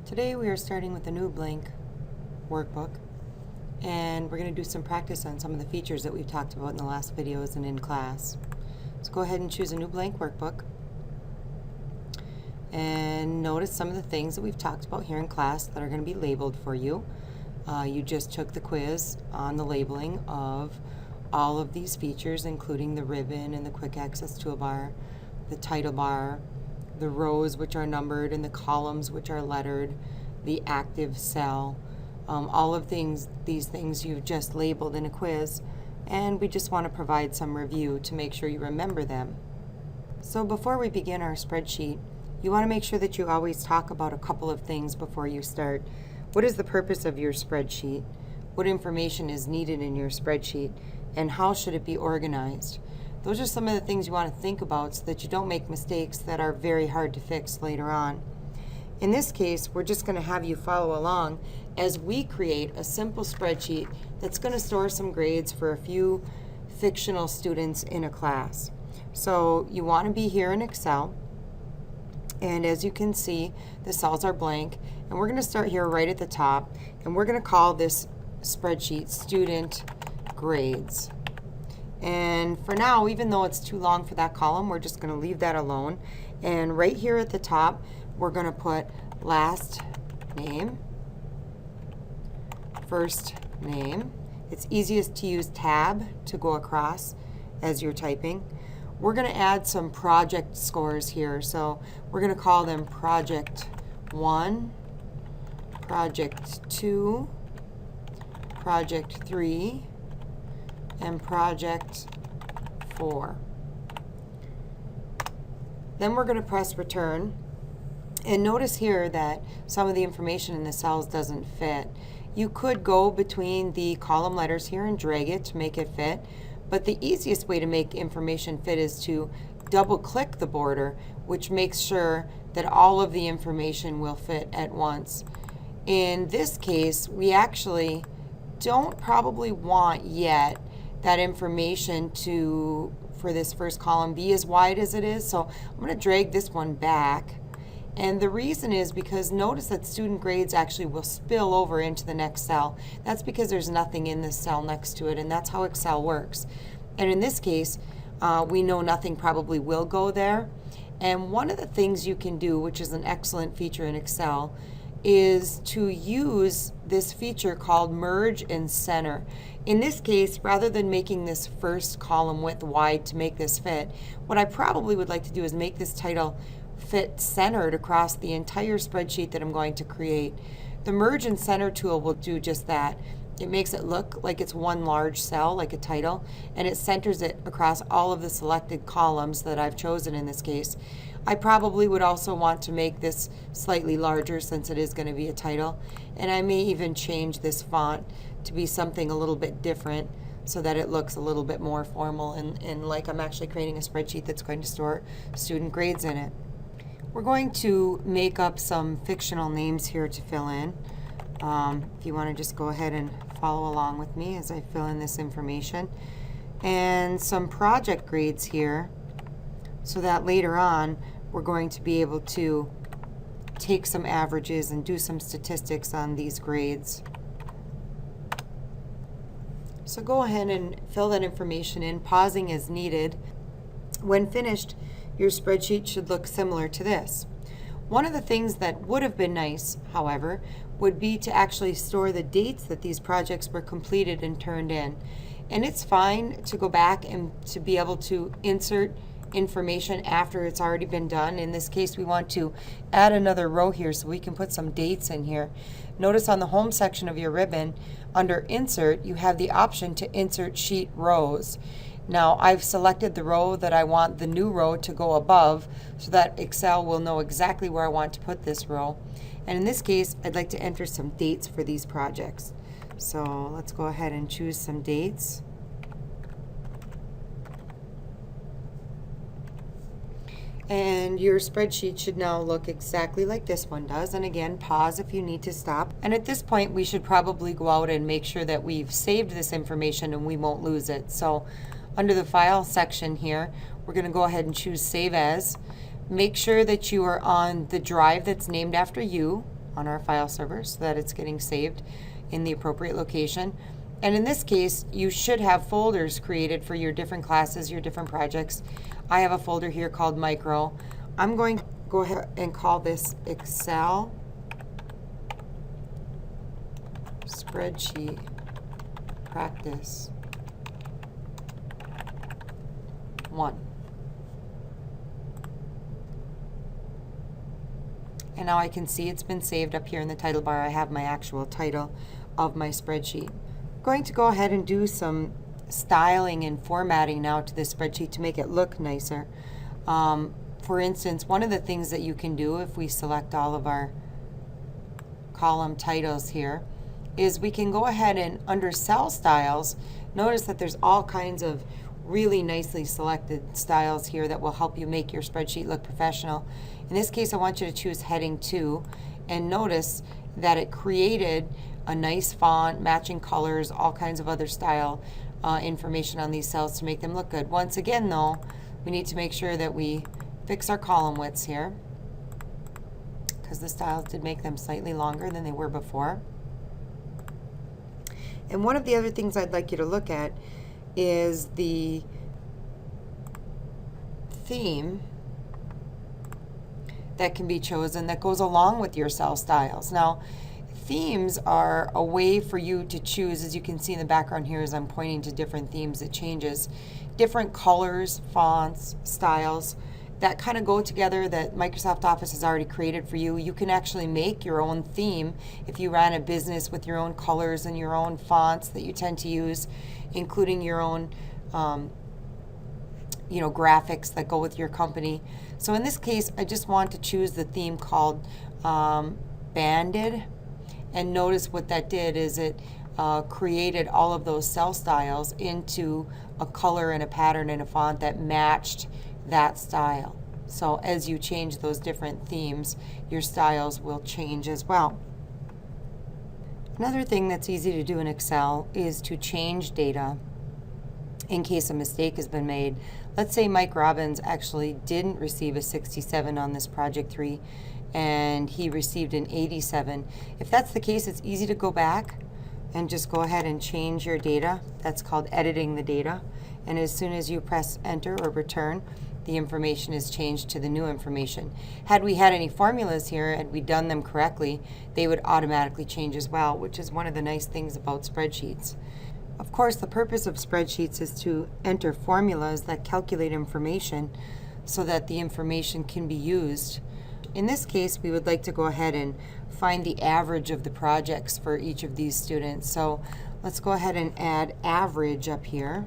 Today we are starting with a new blank workbook, and we're going to do some practice on some of the features that we've talked about in the last videos and in class. So go ahead and choose a new blank workbook and notice some of the things that we've talked about here in class that are going to be labeled for you. You just took the quiz on the labeling of all of these features, including the ribbon and the quick access toolbar, the title bar, the rows which are numbered and the columns which are lettered, the active cell, all of these things you've just labeled in a quiz, and we just want to provide some review to make sure you remember them. So before we begin our spreadsheet, you want to make sure that you always talk about a couple of things before you start. What is the purpose of your spreadsheet? What information is needed in your spreadsheet? And how should it be organized? Those are some of the things you want to think about so that you don't make mistakes that are very hard to fix later on. In this case, we're just going to have you follow along as we create a simple spreadsheet that's going to store some grades for a few fictional students in a class. So you want to be here in Excel, and as you can see, the cells are blank, and we're going to start here right at the top, and we're going to call this spreadsheet Student Grades. And for now, even though it's too long for that column, we're just going to leave that alone. And right here at the top, we're going to put last name, first name. It's easiest to use tab to go across as you're typing. We're going to add some project scores here. So we're going to call them Project 1, Project 2, Project 3, and Project 4. Then we're going to press return, and notice here that some of the information in the cells doesn't fit. You could go between the column letters here and drag it to make it fit, but the easiest way to make information fit is to double click the border, which makes sure that all of the information will fit at once. In this case, we actually don't probably want yet that information for this first column be as wide as it is. So I'm going to drag this one back. And the reason is because notice that student grades actually will spill over into the next cell. That's because there's nothing in this cell next to it, and that's how Excel works. And in this case, we know nothing probably will go there. And one of the things you can do, which is an excellent feature in Excel, is to use this feature called merge and center. In this case, rather than making this first column width wide to make this fit, what I probably would like to do is make this title fit centered across the entire spreadsheet that I'm going to create. The merge and center tool will do just that. It makes it look like it's one large cell, like a title, and it centers it across all of the selected columns that I've chosen in this case. I probably would also want to make this slightly larger since it is going to be a title, and I may even change this font to be something a little bit different so that it looks a little bit more formal and like I'm actually creating a spreadsheet that's going to store student grades in it. We're going to make up some fictional names here to fill in. If you want to just go ahead and follow along with me as I fill in this information. And some project grades here so that later on we're going to be able to take some averages and do some statistics on these grades. So go ahead and fill that information in, pausing as needed. When finished, your spreadsheet should look similar to this. One of the things that would have been nice, however, would be to actually store the dates that these projects were completed and turned in. And it's fine to go back and to be able to insert information after it's already been done. In this case, we want to add another row here so we can put some dates in here. Notice on the home section of your ribbon, under Insert, you have the option to insert sheet rows. Now, I've selected the row that I want the new row to go above so that Excel will know exactly where I want to put this row. And in this case, I'd like to enter some dates for these projects. So let's go ahead and choose some dates. And your spreadsheet should now look exactly like this one does. And again, pause if you need to stop. And at this point, we should probably go out and make sure that we've saved this information and we won't lose it. So under the File section here, we're going to go ahead and choose Save As. Make sure that you are on the drive that's named after you on our file server so that it's getting saved in the appropriate location. And in this case, you should have folders created for your different classes, your different projects. I have a folder here called Micro. I'm going to go ahead and call this Excel Spreadsheet Practice 1. And now I can see it's been saved up here in the title bar. I have my actual title of my spreadsheet. I'm going to go ahead and do some styling and formatting now to this spreadsheet to make it look nicer. For instance, one of the things that you can do if we select all of our column titles here is we can go ahead and under cell styles, notice that there's all kinds of really nicely selected styles here that will help you make your spreadsheet look professional. In this case, I want you to choose heading 2 and notice that it created a nice font, matching colors, all kinds of other style information on these cells to make them look good. Once again though, we need to make sure that we fix our column widths here because the styles did make them slightly longer than they were before. And one of the other things I'd like you to look at is the theme that can be chosen that goes along with your cell styles. Now, themes are a way for you to choose, as you can see in the background here as I'm pointing to different themes, it changes. Different colors, fonts, styles that kind of go together that Microsoft Office has already created for you. You can actually make your own theme if you ran a business with your own colors and your own fonts that you tend to use, including your own graphics that go with your company. So in this case, I just want to choose the theme called Banded. And notice what that did is it created all of those cell styles into a color and a pattern and a font that matched that style. So as you change those different themes, your styles will change as well. Another thing that's easy to do in Excel is to change data in case a mistake has been made. Let's say Mike Robbins actually didn't receive a 67 on this project 3 and he received an 87. If that's the case, it's easy to go back and just go ahead and change your data. That's called editing the data. And as soon as you press enter or return, the information is changed to the new information. Had we had any formulas here and we done them correctly, they would automatically change as well, which is one of the nice things about spreadsheets. Of course, the purpose of spreadsheets is to enter formulas that calculate information so that the information can be used. In this case, we would like to go ahead and find the average of the projects for each of these students. So let's go ahead and add average up here.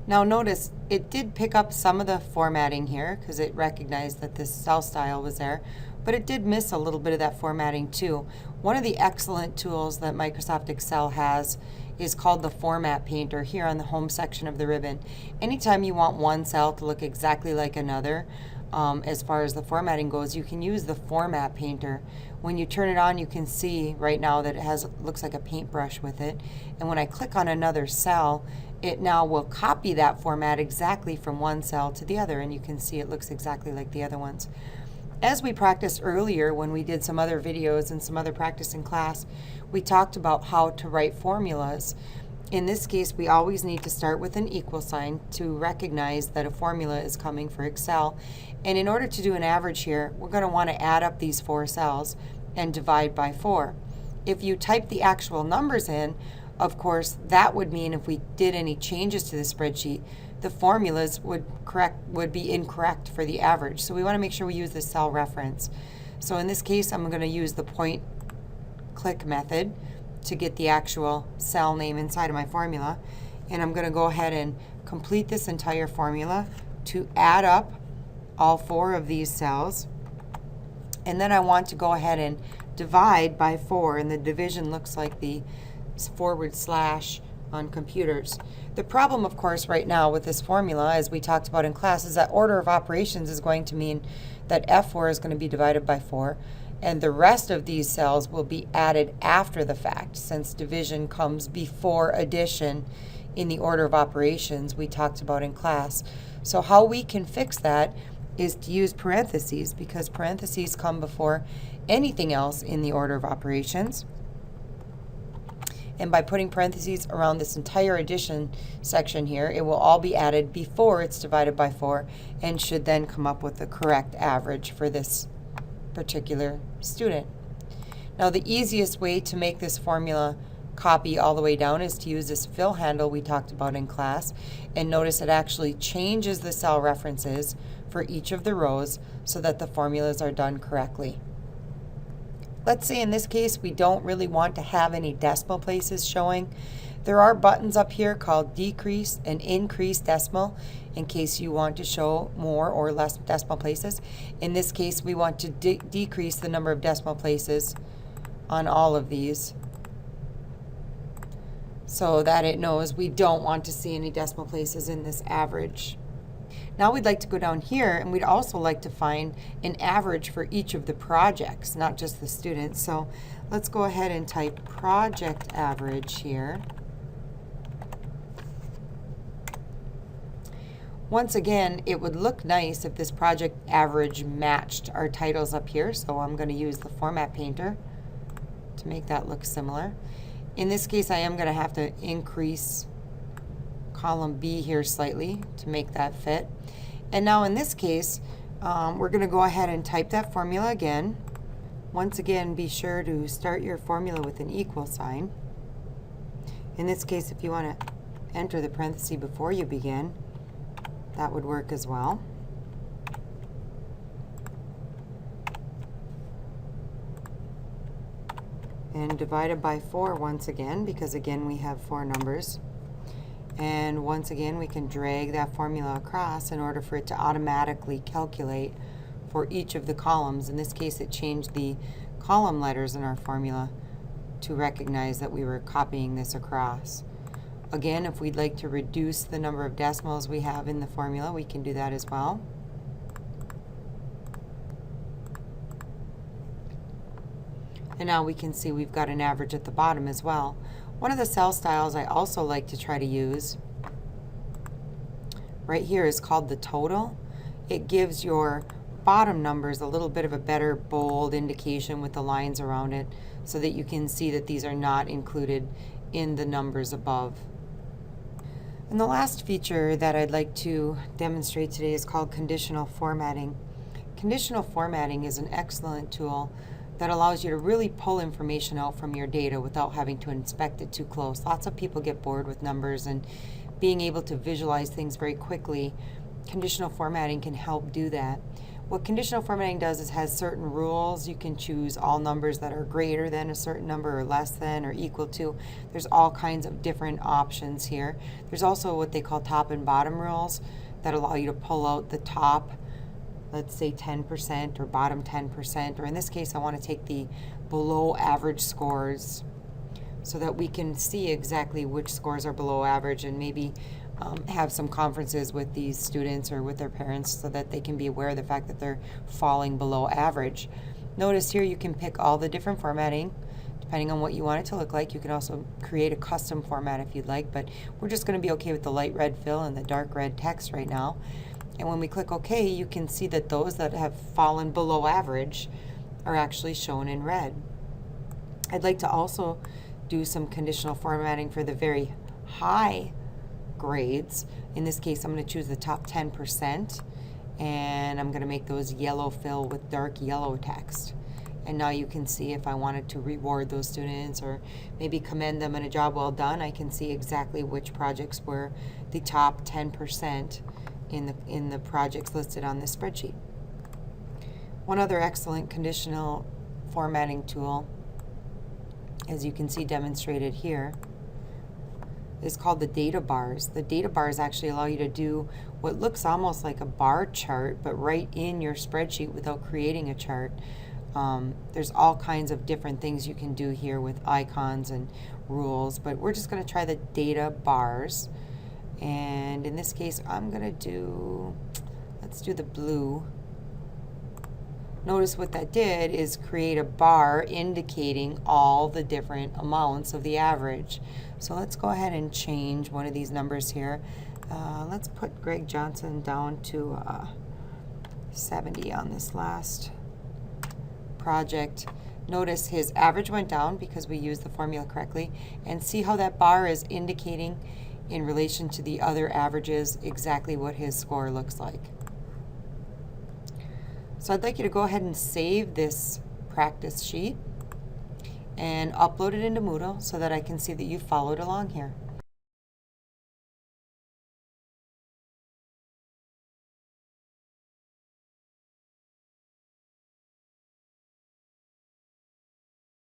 Now notice it did pick up some of the formatting here because it recognized that this cell style was there, but it did miss a little bit of that formatting too. One of the excellent tools that Microsoft Excel has is called the Format Painter here on the home section of the ribbon. Anytime you want one cell to look exactly like another, as far as the formatting goes, you can use the Format Painter. When you turn it on, you can see right now that it looks like a paintbrush with it. And when I click on another cell, it now will copy that format exactly from one cell to the other, and you can see it looks exactly like the other ones. As we practiced earlier when we did some other videos and some other practice in class, we talked about how to write formulas. In this case, we always need to start with an equal sign to recognize that a formula is coming for Excel. And in order to do an average here, we're going to want to add up these 4 cells and divide by 4. If you type the actual numbers in, of course, that would mean if we did any changes to the spreadsheet, the formulas would be incorrect for the average. So we want to make sure we use the cell reference. So in this case, I'm going to use the point click method to get the actual cell name inside of my formula. And I'm going to go ahead and complete this entire formula to add up all 4 of these cells. And then I want to go ahead and divide by 4, and the division looks like the / on computers. The problem, of course, right now with this formula, as we talked about in class, is that order of operations is going to mean that F4 is going to be divided by 4, and the rest of these cells will be added after the fact, since division comes before addition in the order of operations we talked about in class. So how we can fix that is to use parentheses, because parentheses come before anything else in the order of operations. And by putting parentheses around this entire addition section here, it will all be added before it's divided by 4 and should then come up with the correct average for this particular student. Now, the easiest way to make this formula copy all the way down is to use this fill handle we talked about in class. And notice it actually changes the cell references for each of the rows so that the formulas are done correctly. Let's say in this case we don't really want to have any decimal places showing. There are buttons up here called decrease and increase decimal in case you want to show more or less decimal places. In this case we want to decrease the number of decimal places on all of these so that it knows we don't want to see any decimal places in this average. Now we'd like to go down here, and we'd also like to find an average for each of the projects, not just the students. So let's go ahead and type project average here. Once again, it would look nice if this project average matched our titles up here, so I'm going to use the format painter to make that look similar. In this case, I am going to have to increase column B here slightly to make that fit. And now in this case, we're going to go ahead and type that formula again. Once again, be sure to start your formula with an equal sign. In this case, if you want to enter the parenthesis before you begin, that would work as well. And divided by 4 once again, because again we have 4 numbers. And once again we can drag that formula across in order for it to automatically calculate for each of the columns. In this case it changed the column letters in our formula to recognize that we were copying this across. Again, if we'd like to reduce the number of decimals we have in the formula, we can do that as well. And now we can see we've got an average at the bottom as well. One of the cell styles I also like to try to use right here is called the total. It gives your bottom numbers a little bit of a better bold indication with the lines around it so that you can see that these are not included in the numbers above. And the last feature that I'd like to demonstrate today is called conditional formatting. Conditional formatting is an excellent tool that allows you to really pull information out from your data without having to inspect it too close. Lots of people get bored with numbers, and being able to visualize things very quickly, conditional formatting can help do that. What conditional formatting does is has certain rules. You can choose all numbers that are greater than a certain number or less than or equal to. There's all kinds of different options here. There's also what they call top and bottom rules that allow you to pull out the top, let's say 10%, or bottom 10%, or in this case I want to take the below average scores so that we can see exactly which scores are below average, and maybe have some conferences with these students or with their parents so that they can be aware of the fact that they're falling below average. Notice here you can pick all the different formatting depending on what you want it to look like. You can also create a custom format if you'd like, but we're just going to be okay with the light red fill and the dark red text right now. And when we click OK, you can see that those that have fallen below average are actually shown in red. I'd like to also do some conditional formatting for the very high grades. In this case, I'm going to choose the top 10%, and I'm going to make those yellow fill with dark yellow text. And now you can see if I wanted to reward those students or maybe commend them on a job well done, I can see exactly which projects were the top 10% in the projects listed on this spreadsheet. One other excellent conditional formatting tool, as you can see demonstrated here, is called the data bars. The data bars actually allow you to do what looks almost like a bar chart, but right in your spreadsheet without creating a chart. There's all kinds of different things you can do here with icons and rules, but we're just going to try the data bars. And in this case, I'm going to let's do the blue. Notice what that did is create a bar indicating all the different amounts of the average. So let's go ahead and change one of these numbers here. Let's put Greg Johnson down to 70 on this last project. Notice his average went down because we used the formula correctly, and see how that bar is indicating in relation to the other averages exactly what his score looks like. So I'd like you to go ahead and save this practice sheet and upload it into Moodle so that I can see that you followed along here.